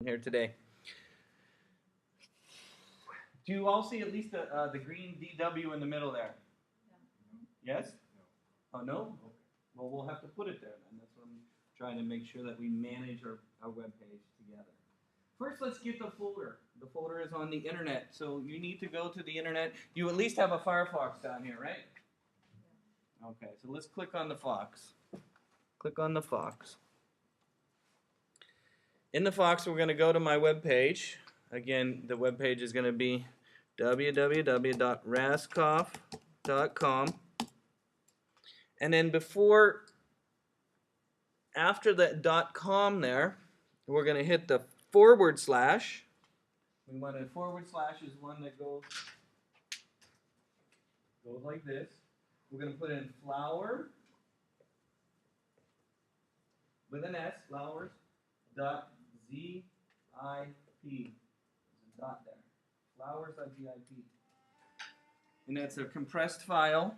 here today. Do you all see at least the green DW in the middle there? Yes? Oh, no? Well, we'll have to put it there then. That's what I'm trying to make sure that we manage our web page together. First, let's get the folder. The folder is on the internet, so you need to go to the internet. You at least have a Firefox down here, right? Okay, so let's click on the Fox. Click on the Fox. In the Fox, we're going to go to my web page. Again, the web page is going to be www.raskoff.com. And then after that .com there, we're going to hit the /. We want a / is one that goes like this. We're going to put in flower with an S, flowers, .zip. There's a dot there. Flowers.zip. And that's a compressed file.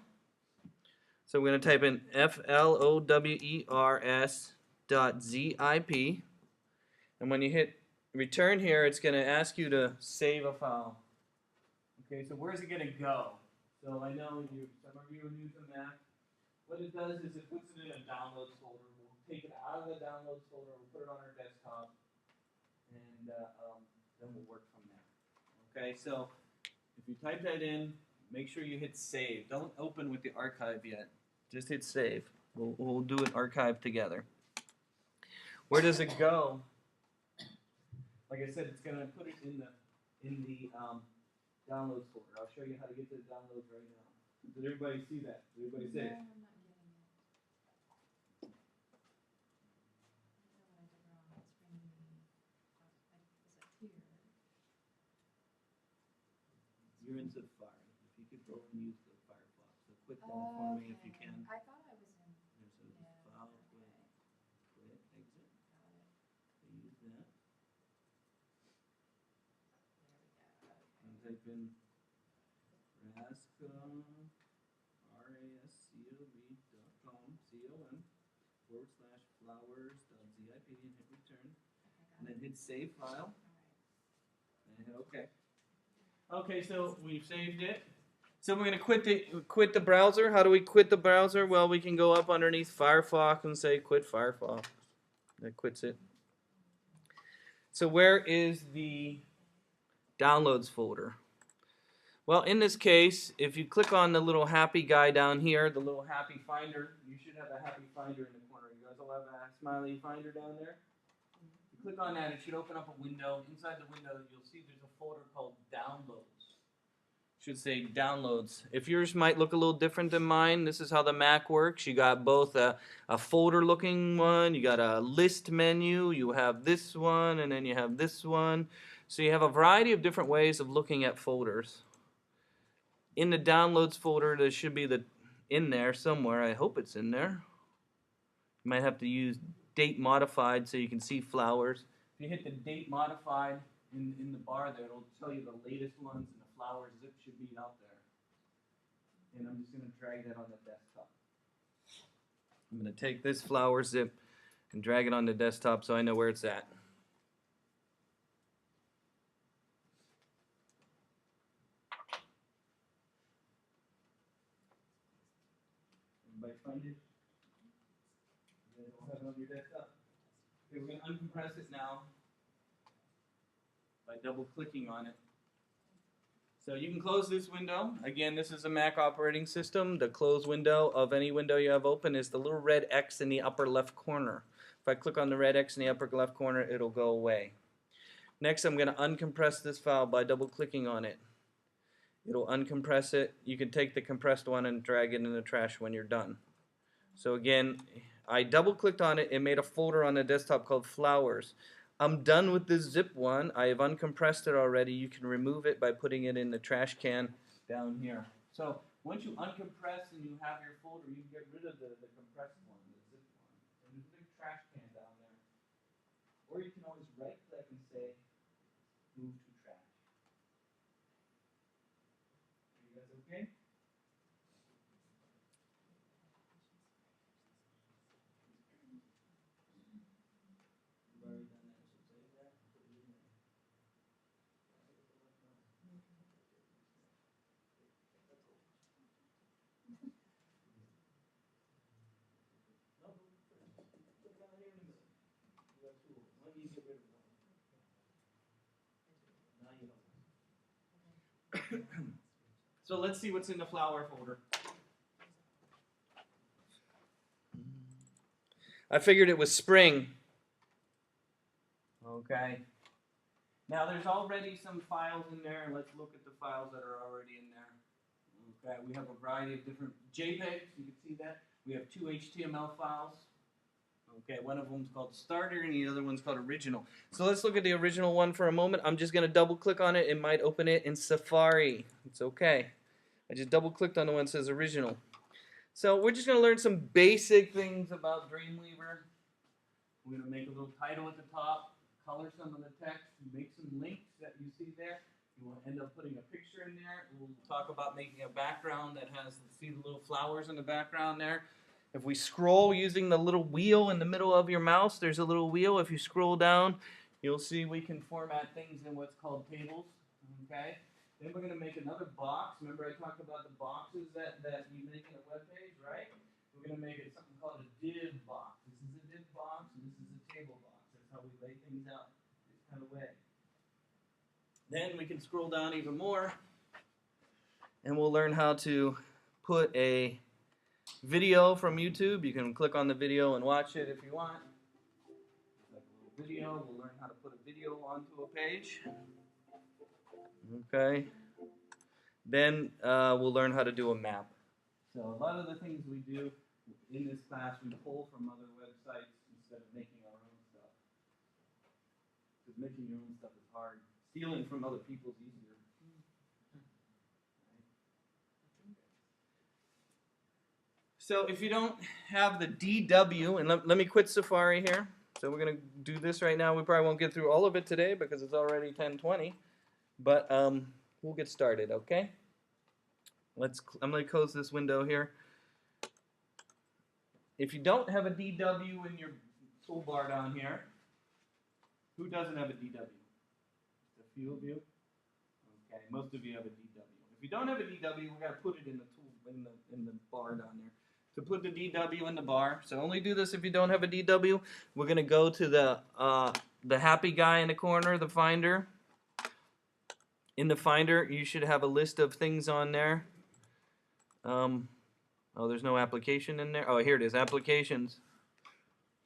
So we're going to type in flowers.zip. And when you hit return here, it's going to ask you to save a file. Okay, so where's it going to go? So I know some of you are new to Mac. What it does is it puts it in a downloads folder. We'll take it out of the downloads folder, we'll put it on our desktop, and then we'll work from there. Okay, so if you type that in, make sure you hit save. Don't open with the archive yet. Just hit save. We'll do an archive together. Where does it go? Like I said, it's going to put it in the downloads folder. I'll show you how to get to the downloads right now. Did everybody see that? Did everybody see it? You're in Safari. If you could go and use the Firefox, so quit that for me if you can. I thought I was in. There's a file, quit, exit. Use that. And type in rascov.com, .com/flowers.zip and hit return. And then hit save file. And hit OK. Okay, so we've saved it. So we're going to quit the browser. How do we quit the browser? Well, we can go up underneath Firefox and say quit Firefox. That quits it. So where is the downloads folder? Well, in this case, if you click on the little happy guy down here, the little happy finder, you should have a happy finder in the corner. You guys all have a smiley finder down there? You click on that, it should open up a window. Inside the window, you'll see there's a folder called Downloads. It should say Downloads. If yours might look a little different than mine, this is how the Mac works. You got both a folder-looking one, you got a list menu, you have this one, and then you have this one. So you have a variety of different ways of looking at folders. In the Downloads folder, there should be in there somewhere. I hope it's in there. You might have to use date modified so you can see flowers. If you hit the date modified in the bar there, it'll tell you the latest ones, and the flowers zip should be out there. And I'm just going to drag that on the desktop. I'm going to take this flower zip and drag it on the desktop so I know where it's at. Everybody find it? You guys all have it on your desktop? Okay, we're going to uncompress it now by double-clicking on it. So you can close this window. Again, this is a Mac operating system. The close window of any window you have open is the little red X in the upper left corner. If I click on the red X in the upper left corner, it'll go away. Next, I'm going to uncompress this file by double-clicking on it. It'll uncompress it. You can take the compressed one and drag it in the trash when you're done. So again, I double-clicked on it. It made a folder on the desktop called Flowers. I'm done with this zip one. I have uncompressed it already. You can remove it by putting it in the trash can down here. So once you uncompress and you have your folder, you can get rid of the compressed one, the zip one. And there's a big trash can down there. Or you can always right-click and say, move to trash. Are you guys okay? You've already done that, so save that. Put it you get rid of one. Now you don't. So let's see what's in the flower folder. I figured it was spring. Okay. Now there's already some files in there, and let's look at the files that are already in there. Okay, we have a variety of different JPEGs, you can see that. We have 2 HTML files. Okay, one of them's called starter and the other one's called original. So let's look at the original one for a moment. I'm just going to double click on it. It might open it in Safari. It's okay. I just double clicked on the one that says original. So we're just going to learn some basic things about Dreamweaver. We're going to make a little title at the top, color some of the text, make some links that you see there. You will end up putting a picture in there. We'll talk about making a background that has, see the little flowers in the background there. If we scroll using the little wheel in the middle of your mouse, there's a little wheel. If you scroll down, you'll see we can format things in what's called tables. Okay. Then we're going to make another box. Remember I talked about the boxes that you make in a web page, right? We're going to make it something called a div box. This is a div box, and this is a table box. That's how we lay things out this kind of way. Then we can scroll down even more, and we'll learn how to put a video from YouTube. You can click on the video and watch it if you want. Like a little video, we'll learn how to put a video onto a page. Okay. Then we'll learn how to do a map. So a lot of the things we do in this class, we pull from other websites instead of making our own stuff. Because making your own stuff is hard. Stealing from other people's easier. So if you don't have the DW, and let me quit Safari here. So we're going to do this right now. We probably won't get through all of it today because it's already 10:20. But we'll get started, okay? I'm going to close this window here. If you don't have a DW in your toolbar down here, who doesn't have a DW? A few of you? Okay, most of you have a DW. If you don't have a DW, we've got to put it in the tool in the bar down there. To put the DW in the bar, so only do this if you don't have a DW. We're going to go to the happy guy in the corner, the Finder. In the Finder, you should have a list of things on there. Oh, there's no application in there. Oh, here it is, Applications.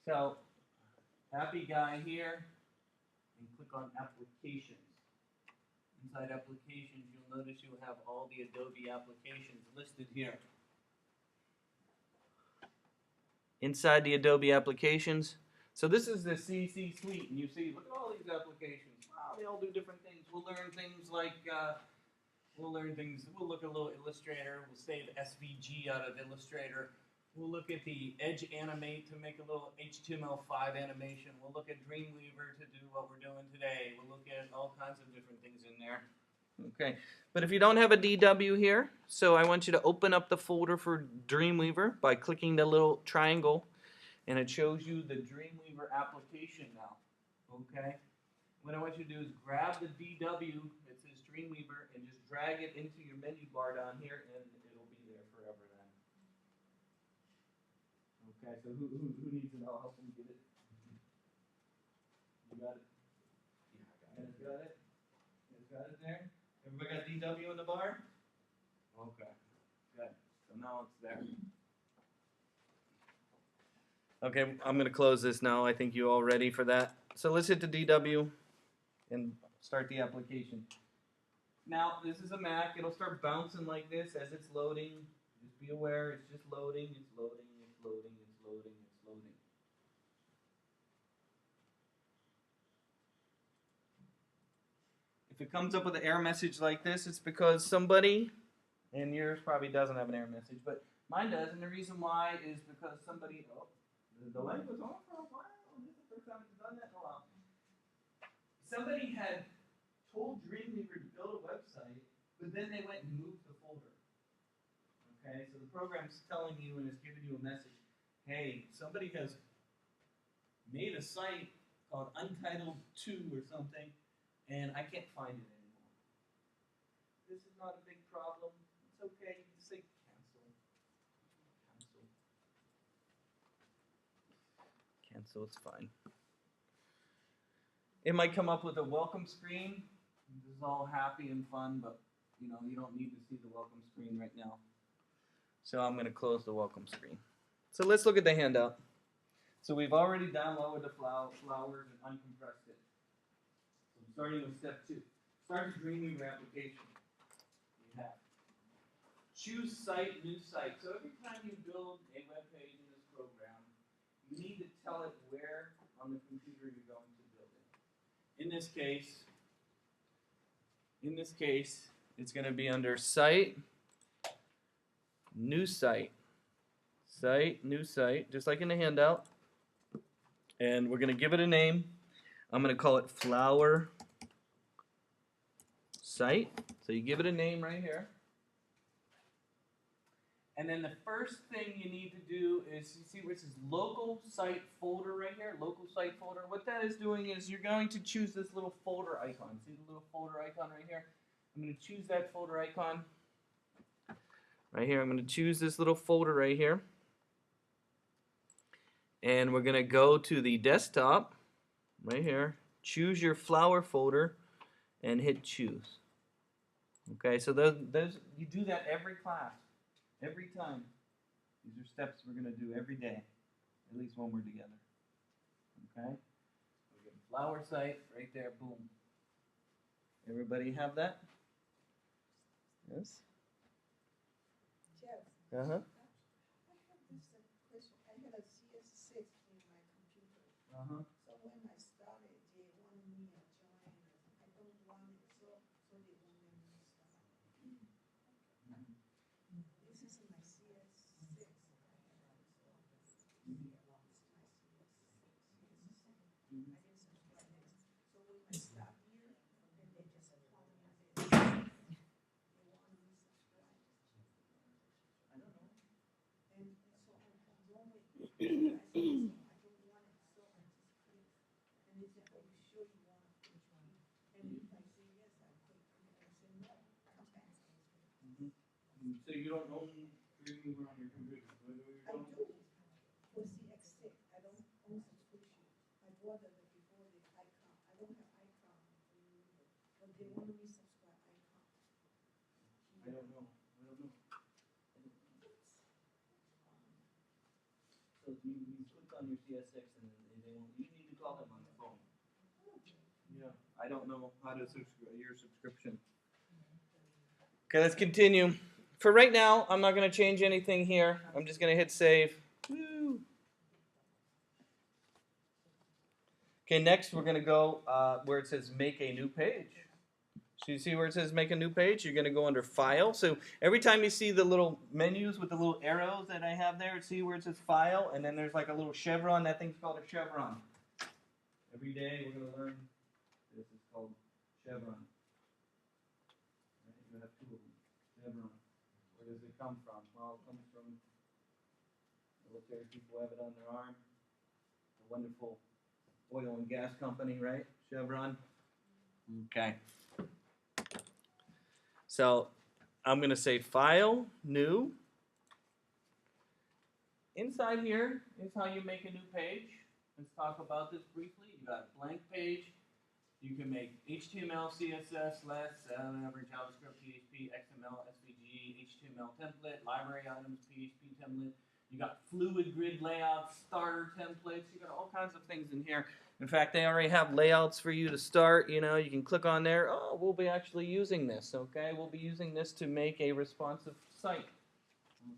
So, happy guy here, and click on Applications. Inside Applications, you'll notice you'll have all the Adobe applications listed here. Inside the Adobe Applications, so this is the CC Suite, and you see, look at all these applications. Wow, they all do different things. We'll learn things like, we'll look at a little Illustrator. We'll save SVG out of Illustrator. We'll look at the Edge Animate to make a little HTML5 animation. We'll look at Dreamweaver to do what we're doing today. We'll look at all kinds of different things in there. Okay, but if you don't have a DW here, so I want you to open up the folder for Dreamweaver by clicking the little triangle, and it shows you the Dreamweaver application now. Okay, what I want you to do is grab the DW that says Dreamweaver and just drag it into your menu bar down here, and it'll be there forever then. Okay, so who needs it? I'll help them get it. You got it? Yeah, I got it. You got it? You got it there? Everybody got DW in the bar? Okay, good. So now it's there. Okay, I'm going to close this now. I think you're all ready for that. So let's hit the DW and start the application. Now, this is a Mac. It'll start bouncing like this as it's loading. Just be aware, it's just loading, it's loading, it's loading, it's loading, it's loading. If it comes up with an error message like this, it's because somebody, and yours probably doesn't have an error message, but mine does, and the reason why is because somebody, the light was on for a while. This is the first time it's done that in a while. Somebody had told Dreamweaver to build a website, but then they went and moved the folder. Okay, so the program's telling you and it's giving you a message, hey, somebody has made a site called Untitled 2 or something, and I can't find it anymore. This is not a big problem. It's okay. You can say cancel. Cancel, it's fine. It might come up with a welcome screen. This is all happy and fun, but you know, you don't need to see the welcome screen right now. So I'm going to close the welcome screen. So let's look at the handout. So we've already downloaded the flowers and uncompressed it. So I'm starting with step 2. Start the Dreamweaver application. You have choose site, new site. So every time you build a web page in this program, you need to tell it where on the computer you're going to build it. In this case, it's going to be under Site, New Site. Site, New Site, just like in the handout. And we're going to give it a name. I'm going to call it Flower Site. So you give it a name right here. And then the first thing you need to do is, you see where it says local site folder right here, local site folder. What that is doing is you're going to choose this little folder icon. See the little folder icon right here? I'm going to choose that folder icon. Right here, I'm going to choose this little folder right here. And we're going to go to the desktop, right here, choose your flower folder, and hit choose. Okay, so you do that every class. Every time. These are steps we're going to do every day, at least when we're together. Okay? We get flower site right there, boom. Everybody have that? Yes? Jeff, Uh-huh. I have this question. I had a CS6 in my computer. Uh-huh. So when I started, they wanted me to join. I don't want it, so they won't let me start. This is my CS6. So when I stop here, then they just call me and they want me to subscribe. I don't know. And so I'm going with I said, I don't want it, so I just click. And they said, are you sure you want to click? And if I say yes, I click. And if I say no, come back. So you don't own Dreamweaver on your computer? I do. For CX6, I don't own subscription. My brother, before the icon, I don't have icon. But they want me to subscribe icon. I don't know. So you click on your CS6 and they won't. You need to call them on the phone. Yeah. I don't know how to subscribe your subscription. Okay, let's continue. For right now, I'm not going to change anything here. I'm just going to hit save. Woo. Okay, next we're going to go where it says make a new page. So you see where it says make a new page? You're going to go under File. So every time you see the little menus with the little arrows that I have there, see where it says File, and then there's like a little chevron. That thing's called a chevron. Every day we're going to learn this is called chevron. Right? You have 2 of them. Chevron. Where does it come from? Well, it comes from military people have it on their arm. A wonderful oil and gas company, right? Chevron. Okay. So I'm going to say File, New. Inside here is how you make a new page. Let's talk about this briefly. You got a blank page. You can make HTML, CSS, whatever, JavaScript, PHP, XML, SVG, HTML template, library items, PHP template. You got fluid grid layouts, starter templates. You got all kinds of things in here. In fact, they already have layouts for you to start. You know, you can click on there. Oh, we'll be actually using this. Okay, we'll be using this to make a responsive site.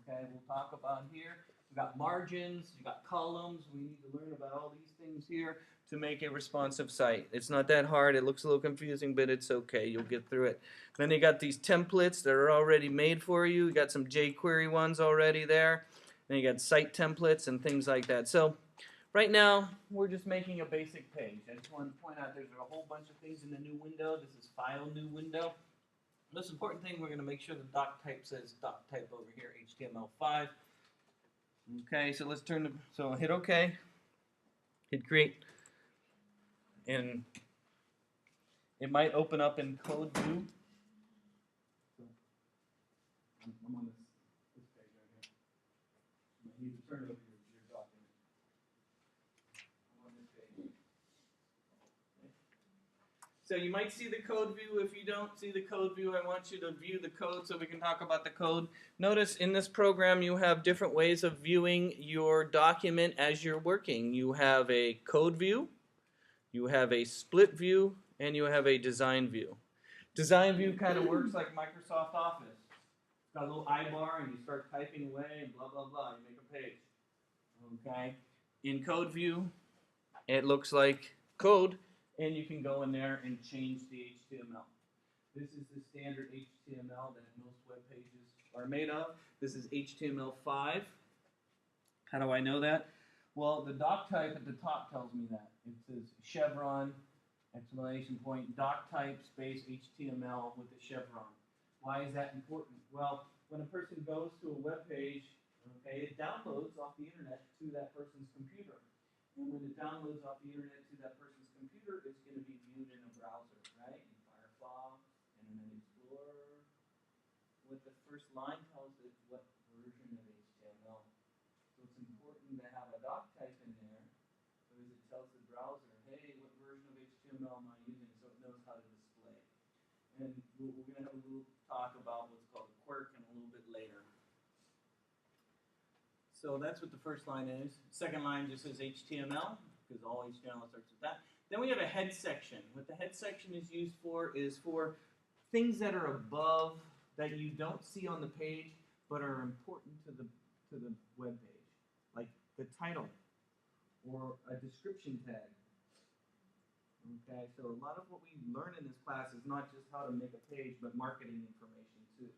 Okay, we'll talk about here. We got margins. You got columns. We need to learn about all these things here to make a responsive site. It's not that hard. It looks a little confusing, but it's okay. You'll get through it. Then you got these templates that are already made for you. You got some jQuery ones already there. Then you got site templates and things like that. So right now, we're just making a basic page. I just want to point out there's a whole bunch of things in the new window. This is File, New Window. Most important thing, we're going to make sure the doc type says doc type over here, HTML5. Okay, so let's turn to, so hit OK. Hit Create. And it might open up in code view. So I'm on this page right here. You need to turn over your document. I'm on this page. Okay. So you might see the code view. If you don't see the code view, I want you to view the code so we can talk about the code. Notice in this program you have different ways of viewing your document as you're working. You have a code view, you have a split view, and you have a design view. Design view kind of works like Microsoft Office. It's got a little I bar and you start typing away and blah, blah, blah. You make a page. Okay. In code view, it looks like code, and you can go in there and change the HTML. This is the standard HTML that most web pages are made of. This is HTML5. How do I know that? Well, the doc type at the top tells me that. It says chevron, exclamation point, doc type space HTML with a chevron. Why is that important? Well, when a person goes to a web page, okay, it downloads off the internet to that person's computer. And when it downloads off the internet to that person's computer, it's going to be viewed in a browser, right? In Firefox, Internet Explorer. What the first line tells it what version of HTML. So it's important to have a doc type in there because it tells the browser, hey, what version of HTML am I using, so it knows how to display. And we're going to have a little talk about what's called a quirk in a little bit later. So that's what the first line is. Second line just says HTML, because all HTML starts with that. Then we have a head section. What the head section is used for is for things that are above, that you don't see on the page, but are important to the web page, like the title or a description tag. Okay, so a lot of what we learn in this class is not just how to make a page, but marketing information too.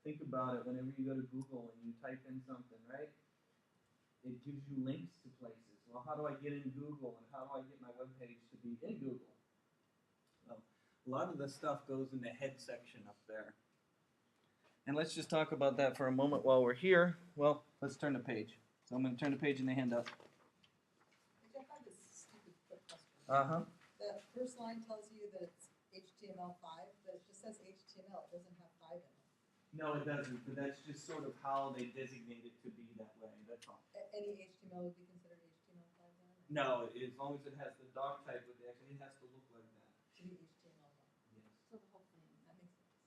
Think about it whenever you go to Google and you type in something, right? It gives you links to places. Well, how do I get in Google, and how do I get my web page to be in Google? Well, a lot of the stuff goes in the head section up there. And let's just talk about that for a moment while we're here. Well, let's turn the page. So I'm going to turn the page in the handout. I have a stupid quick question. Uh-huh. The first line tells you that it's HTML5, but it just says HTML. It doesn't have 5 in it. No, it doesn't, but that's just sort of how they designate it to be that way. That's all. Any HTML would be considered HTML5 then? No, as long as it has the doc type with the X, it has to look like that. To be HTML5. Yes. So the whole thing, that makes sense.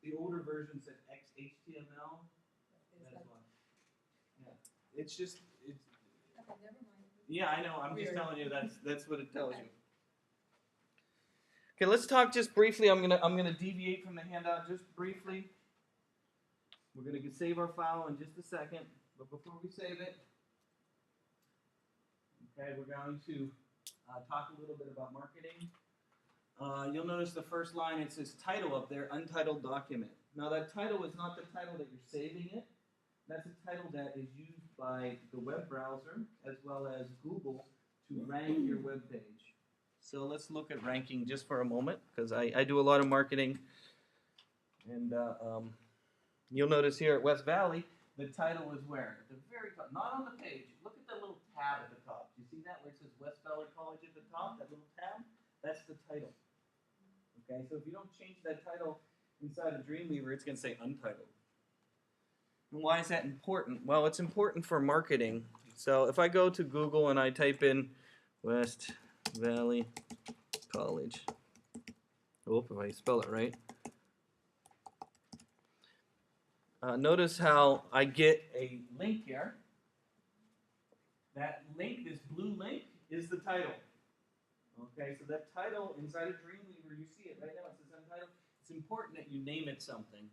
The older version said XHTML. That's why. Yeah. It's just it's. Okay, never mind. Yeah, I know. I'm just Weird. telling you that's what it tells you. Okay, let's talk just briefly. I'm gonna deviate from the handout just briefly. We're gonna save our file in just a second, but before we save it, okay, we're going to talk a little bit about marketing. You'll notice the first line, it says title up there, untitled document. Now that title is not the title that you're saving it. That's a title that is used by the web browser as well as Google to rank your web page. So let's look at ranking just for a moment, because I do a lot of marketing. And you'll notice here at West Valley, the title is where? At the very top, not on the page. Look at that little tab at the top. Do you see that where it says West Valley College at the top, that little tab? That's the title. Okay, so if you don't change that title inside of Dreamweaver, it's going to say untitled. And why is that important? Well, it's important for marketing. So if I go to Google and I type in West Valley College, I hope if I spell it right. Notice how I get a link here. That link, this blue link, is the title. Okay, so that title inside of Dreamweaver, you see it right now, it says untitled. It's important that you name it something.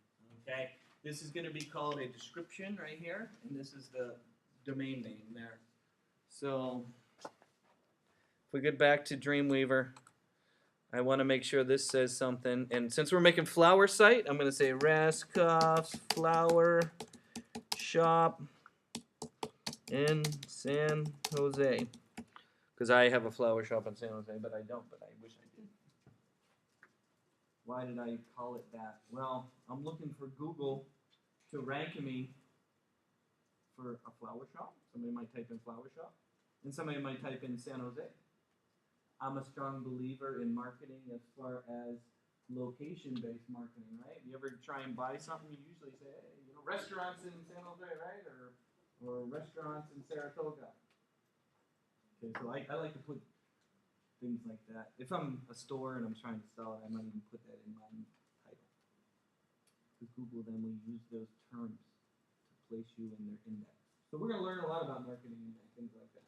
Okay, this is going to be called a description right here, and this is the domain name there. So if we get back to Dreamweaver, I want to make sure this says something. And since we're making flower site, I'm going to say Raskoff's Flower Shop in San Jose. Because I have a flower shop in San Jose, but I don't, but I wish I did. Why did I call it that? Well, I'm looking for Google to rank me for a flower shop. Somebody might type in flower shop, and somebody might type in San Jose. I'm a strong believer in marketing as far as location-based marketing, right? You ever try and buy something, you usually say, hey, you know, restaurants in San Jose, right? Or restaurants in Saratoga. Okay, so I like to put things like that. If I'm a store and I'm trying to sell it, I might even put that in my title. Because Google then will use those terms to place you in their index. So we're going to learn a lot about marketing and things like that.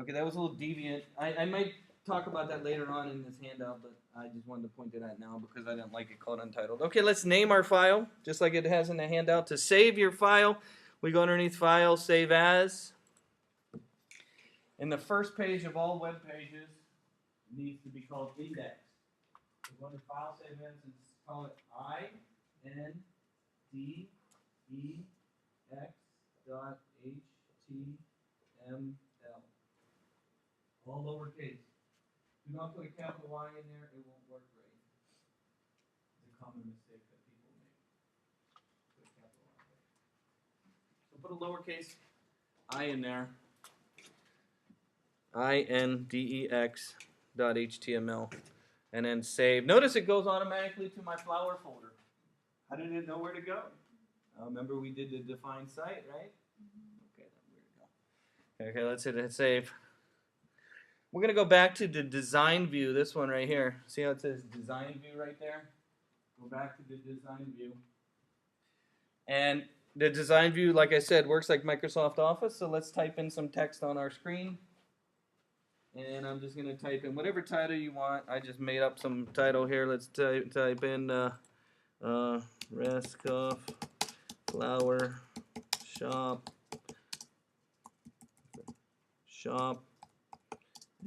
Okay, that was a little deviant. I might talk about that later on in this handout, but I just wanted to point it out now because I didn't like it called untitled. Okay, let's name our file, just like it has in the handout. To save your file, we go underneath File, Save As. In the first page of all web pages, it needs to be called Index. So go to File, Save As, and call it index.html. All lowercase. Do not put a capital Y in there, it won't work right. It's a common mistake that people make. Put a capital Y there. So put a lowercase I in there. index.html. And then save. Notice it goes automatically to my flower folder. How did it know where to go? Remember we did the define site, right? Okay, then where to go? Okay, let's hit save. We're going to go back to the design view, this one right here. See how it says design view right there? Go back to the design view. And the design view, like I said, works like Microsoft Office. So let's type in some text on our screen. And I'm just going to type in whatever title you want. I just made up some title here. Let's type in Raskoff Flower Shop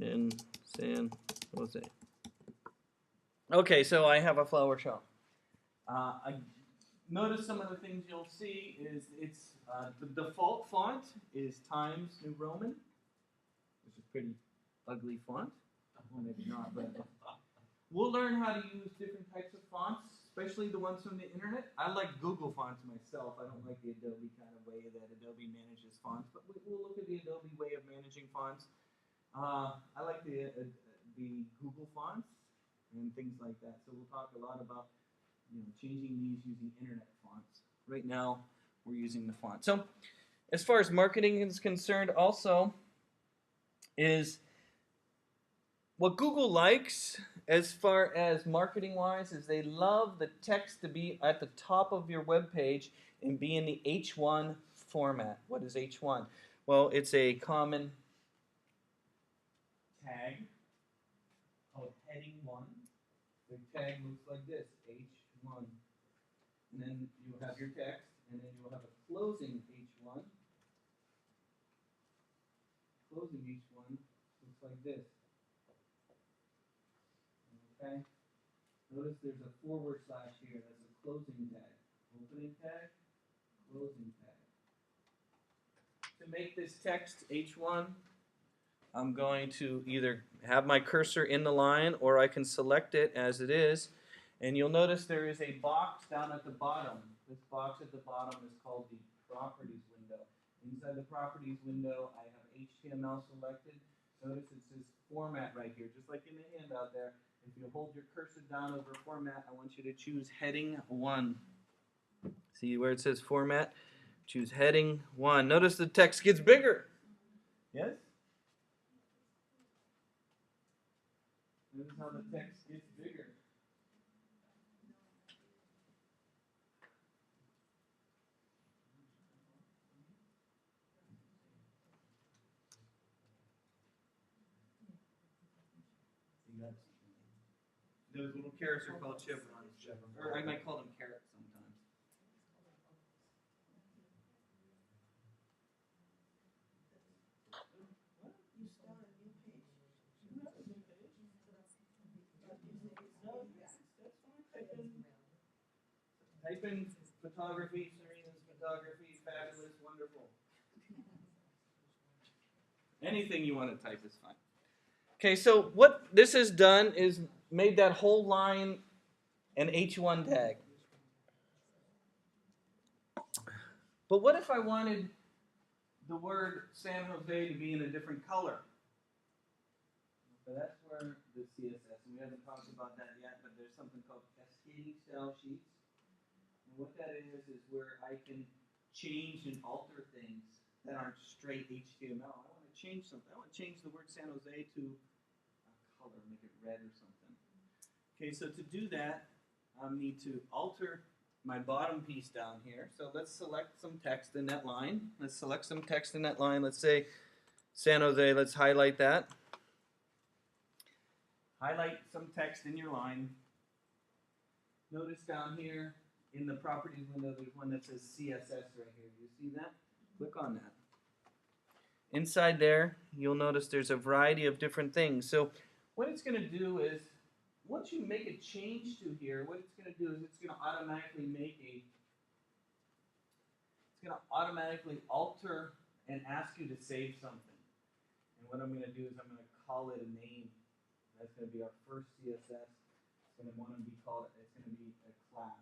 in San Jose. Okay, so I have a flower shop. I notice some of the things you'll see is it's the default font is Times New Roman, which is pretty ugly font. Well, maybe not, but we'll learn how to use different types of fonts, especially the ones from the internet. I like Google fonts myself. I don't like the Adobe kind of way that Adobe manages fonts, but we'll look at the Adobe way of managing fonts. I like the Google fonts and things like that. So we'll talk a lot about changing these using internet fonts. Right now, we're using the font. So as far as marketing is concerned, also is what Google likes as far as marketing-wise is they love the text to be at the top of your web page and be in the H1 format. What is H1? Well, it's a common tag called heading 1. The tag looks like this, H1. And then you will have your text, and then you will have a closing H1. Closing H1 looks like this. Okay? Notice there's a forward slash here. That's a closing tag. Opening tag, closing tag. To make this text H1, I'm going to either have my cursor in the line or I can select it as it is. And you'll notice there is a box down at the bottom. This box at the bottom is called the Properties window. Inside the Properties window, I have HTML selected. Notice it says Format right here, just like in the handout there. If you hold your cursor down over Format, I want you to choose Heading 1. See where it says Format? Choose Heading 1. Notice the text gets bigger. Yes? Notice how the text gets bigger. Those little carrots are called chevrons. Or I might call them carrots sometimes. You start a new page. Type in photography, Serena's photography, fabulous, wonderful. Anything you want to type is fine. Okay, so what this has done is made that whole line an H1 tag. But what if I wanted the word San Jose to be in a different color? So that's where the CSS, and we haven't talked about that yet, but there's something called cascading style sheets. And what that is where I can change and alter things that aren't straight HTML. I want to change something. I want to change the word San Jose to a color, make it red or something. Okay, so to do that, I need to alter my bottom piece down here. So let's select some text in that line. Let's select some text in that line. Let's say San Jose. Let's highlight that. Highlight some text in your line. Notice down here in the properties window, there's one that says CSS right here. Do you see that? Click on that. Inside there, you'll notice there's a variety of different things. So what it's going to do is, once you make a change to here, what it's going to do is it's going to automatically alter and ask you to save something. And what I'm going to do is I'm going to call it a name. That's going to be our first CSS. It's going to want to be called, it's going to be a class.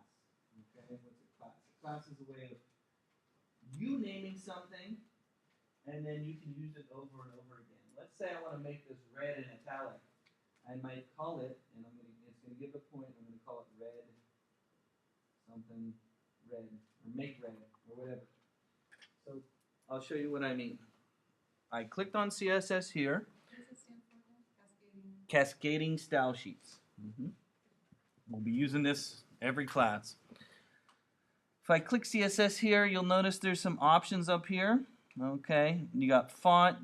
Okay, what's a class? A class is a way of you naming something, and then you can use it over and over again. Let's say I want to make this red and italic. I might call it, and it's going to give a point, I'm going to call it red, something red, or make red, or whatever. So I'll show you what I mean. I clicked on CSS here. What does it stand for? Cascading. Cascading style sheets. We'll be using this every class. If I click CSS here, you'll notice there's some options up here. Okay, you got font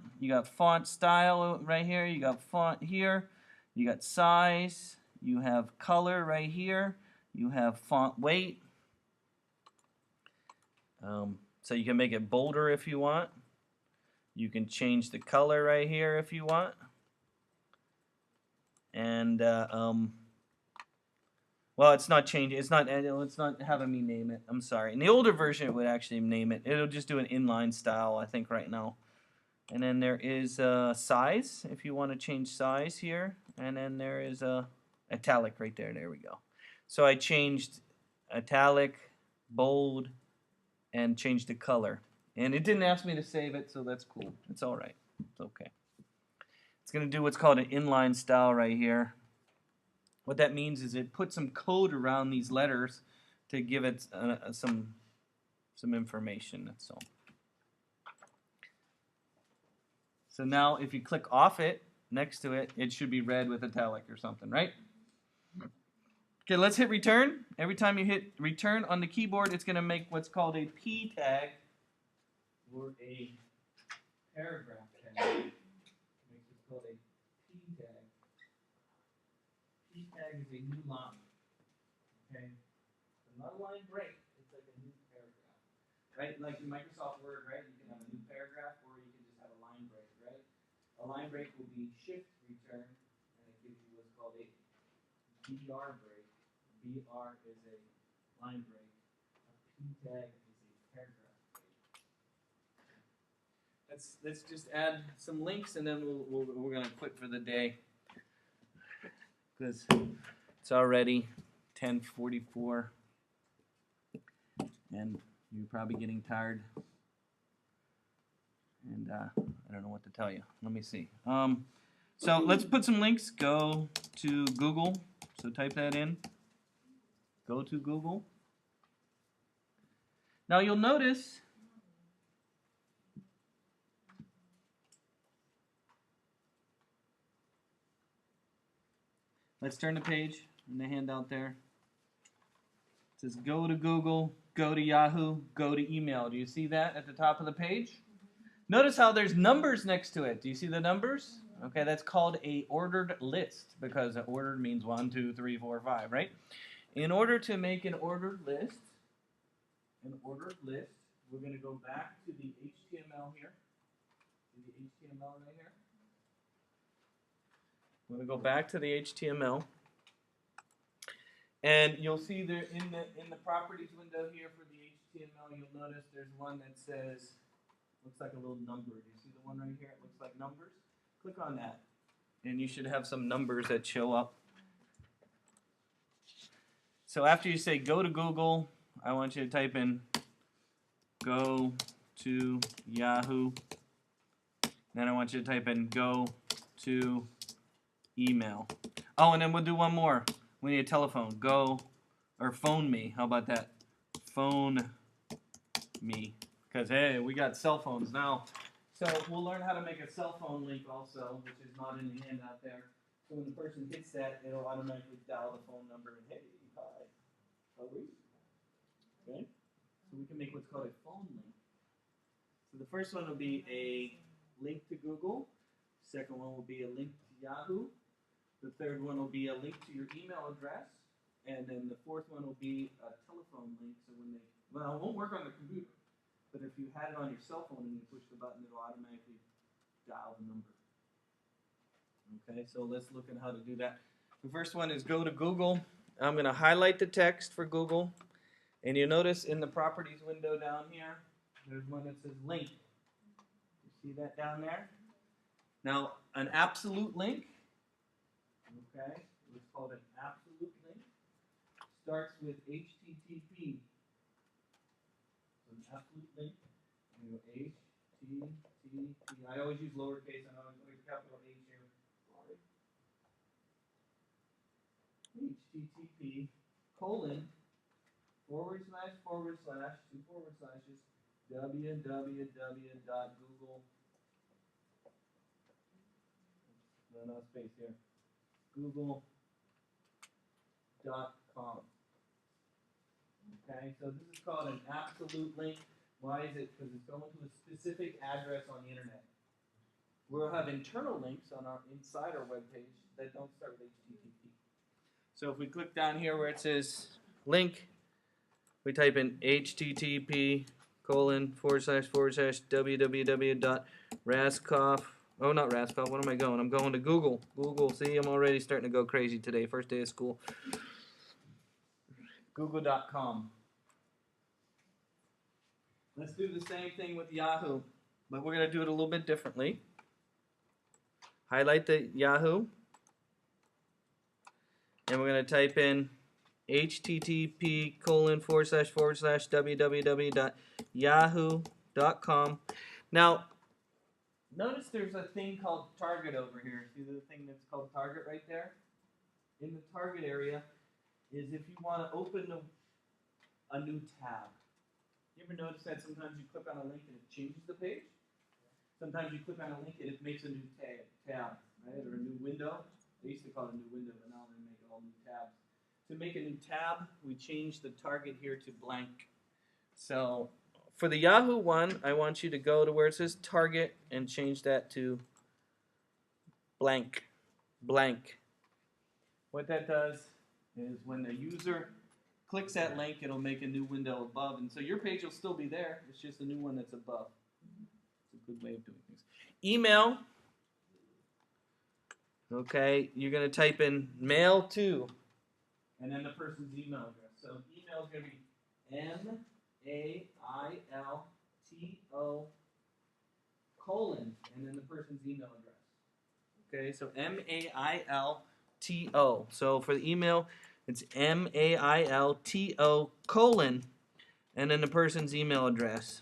style right here, you got font here, you got size, you have color right here, you have font weight. So you can make it bolder if you want. You can change the color right here if you want. And well, it's not changing. It's not having me name it. I'm sorry. In the older version, it would actually name it. It'll just do an inline style, I think, right now. And then there is size, if you want to change size here. And then there is italic right there. There we go. So I changed italic, bold, and changed the color. And it didn't ask me to save it, so that's cool. It's all right. It's okay. It's going to do what's called an inline style right here. What that means is it puts some code around these letters to give it some information. That's all. So now if you click off it, next to it, it should be red with italic or something, right? Okay, let's hit return. Every time you hit return on the keyboard, it's going to make what's called a P tag or a paragraph tag. Makes what's called a P tag. P tag is a new line. Okay? So not a line break, it's like a new paragraph. Right? Like in Microsoft Word, right? You can have a new paragraph or you can just have a line break, right? A line break will be shift return and it gives you what's called a BR break. BR is a line break. A P tag is a paragraph break. Let's just add some links and then we're gonna quit for the day because it's already 10:44 and you're probably getting tired and I don't know what to tell you. Let me see. So let's put some links. Go to Google. So type that in. Go to Google. Now you'll notice let's turn the page in the handout there. It says go to Google, go to Yahoo, go to email. Do you see that at the top of the page? Notice how there's numbers next to it. Do you see the numbers? Okay, that's called a ordered list because ordered means 1, 2, 3, 4, 5, right? In order to make an ordered list, we're going to go back to the HTML here. See the HTML right here? We're going to go back to the HTML. And you'll see there in the properties window here for the HTML, you'll notice there's one that says, looks like a little number. Do you see the one right here? It looks like numbers. Click on that. And you should have some numbers that show up. So after you say go to Google, I want you to type in go to Yahoo. Then I want you to type in go to email. Oh, and then we'll do one more. We need a telephone. Go or phone me. How about that? Phone me. Because, hey, we got cell phones now. So we'll learn how to make a cell phone link also, which is not in the handout there. So when the person hits that, it'll automatically dial the phone number and, hey, hi, how are you? Okay? So we can make what's called a phone link. So the first one will be a link to Google. Second one will be a link to Yahoo. The third one will be a link to your email address. And then the fourth one will be a telephone link. So when they, well, it won't work on the computer. But if you had it on your cell phone and you push the button, it'll automatically dial the number. Okay, so let's look at how to do that. The first one is go to Google. I'm going to highlight the text for Google. And you notice in the properties window down here, there's one that says link. You see that down there? Now, an absolute link, okay, what's called an absolute link, starts with HTTP. So an absolute link, you go HTTP. I always use lowercase, and I always use capital H here. HTTP colon // 2 forward slashes www.google. No space here. Google.com. Okay, so this is called an absolute link. Why is it? Because it's going to a specific address on the internet. We'll have internal links on our inside our web page that don't start with HTTP. So if we click down here where it says link, we type in HTTP / / www.raskoff. Oh, not Raskoff. What am I going? I'm going to Google. Google. See, I'm already starting to go crazy today. First day of school. Google.com. Let's do the same thing with Yahoo, but we're going to do it a little bit differently. Highlight the Yahoo, and we're going to type in HTTP / / www.yahoo.com. Now, notice there's a thing called Target over here. See the thing that's called Target right there? In the Target area is if you want to open a new tab. You ever notice that sometimes you click on a link and it changes the page? Sometimes you click on a link and it makes a new tab, right? Or a new window. They used to call it a new window, but now they make all new tabs. To make a new tab, we change the target here to blank. So for the Yahoo one, I want you to go to where it says target and change that to blank. Blank. What that does is when the user clicks that link, it'll make a new window above. And so your page will still be there. It's just a new one that's above. It's a good way of doing things. Email. Okay, you're going to type in mail to, and then the person's email address. So email is going to be MAILTO : and then the person's email address. Okay, so MAILTO. So for the email, it's MAILTO : and then the person's email address.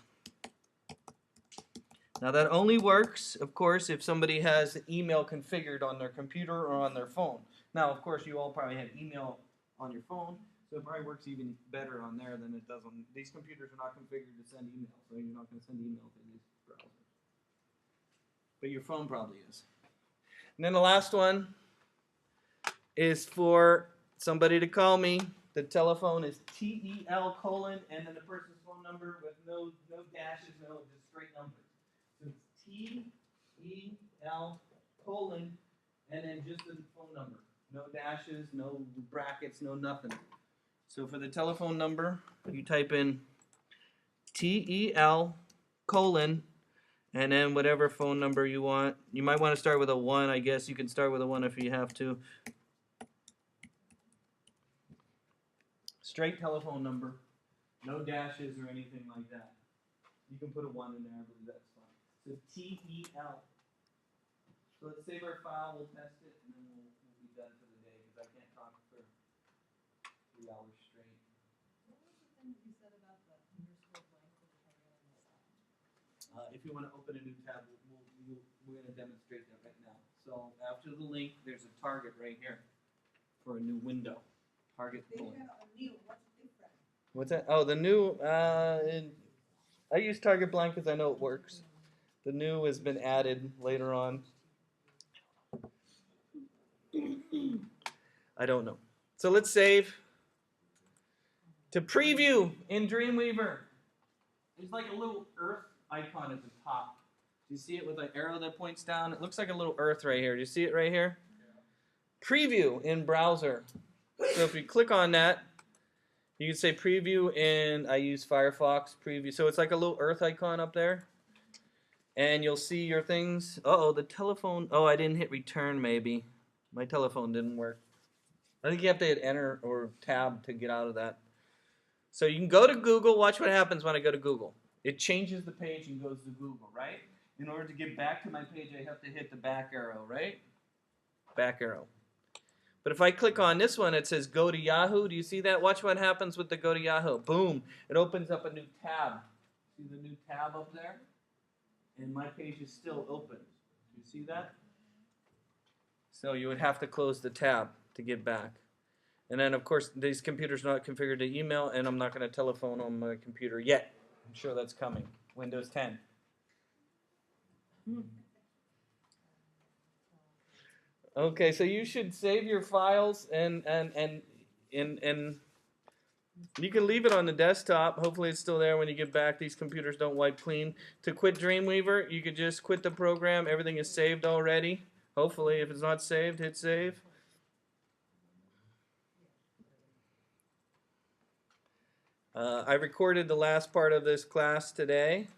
Now that only works, of course, if somebody has email configured on their computer or on their phone. Now, of course, you all probably have email on your phone, so it probably works even better on there than it does on these computers. Are not configured to send email, so you're not going to send email to these browsers. But your phone probably is. And then the last one is for somebody to call me. The telephone is TEL : and then the person's phone number with no dashes, no, just straight numbers. So it's TEL : and then just the phone number. No dashes, no brackets, no nothing. So for the telephone number, you type in TEL : and then whatever phone number you want. You might want to start with a 1, I guess. You can start with a 1 if you have to. Straight telephone number. No dashes or anything like that. You can put a 1 in there, I believe that's fine. So TEL. So let's save our file, we'll test it, and then we'll be done for the day because I can't talk for 3 hours straight. What was the thing that you said about the underscore blank with the target on the side? If you want to open a new tab, we're going to demonstrate that right now. So after the link, there's a target right here for a new window. Target They pulling. have a new, what's different? What's that? Oh, the new. I use target blank because I know it works. The new has been added later on. I don't know. So let's save. To preview in Dreamweaver, there's like a little earth icon at the top. Do you see it with an arrow that points down? It looks like a little earth right here. Do you see it right here? Preview in browser. So if you click on that, you can say preview in, I use Firefox preview. So it's like a little earth icon up there. And you'll see your things. Uh-oh, the telephone. Oh, I didn't hit return maybe. My telephone didn't work. I think you have to hit enter or tab to get out of that. So you can go to Google. Watch what happens when I go to Google. It changes the page and goes to Google, right? In order to get back to my page, I have to hit the back arrow, right? Back arrow. But if I click on this one, it says go to Yahoo. Do you see that? Watch what happens with the go to Yahoo. Boom. It opens up a new tab. See the new tab up there? And my page is still open. Do you see that? So you would have to close the tab to get back. And then, of course, these computers are not configured to email, and I'm not going to telephone on my computer yet. I'm sure that's coming. Windows 10. Okay, so you should save your files, and you can leave it on the desktop. Hopefully it's still there when you get back. These computers don't wipe clean. To quit Dreamweaver, you could just quit the program. Everything is saved already. Hopefully, if it's not saved, hit save. I recorded the last part of this class today.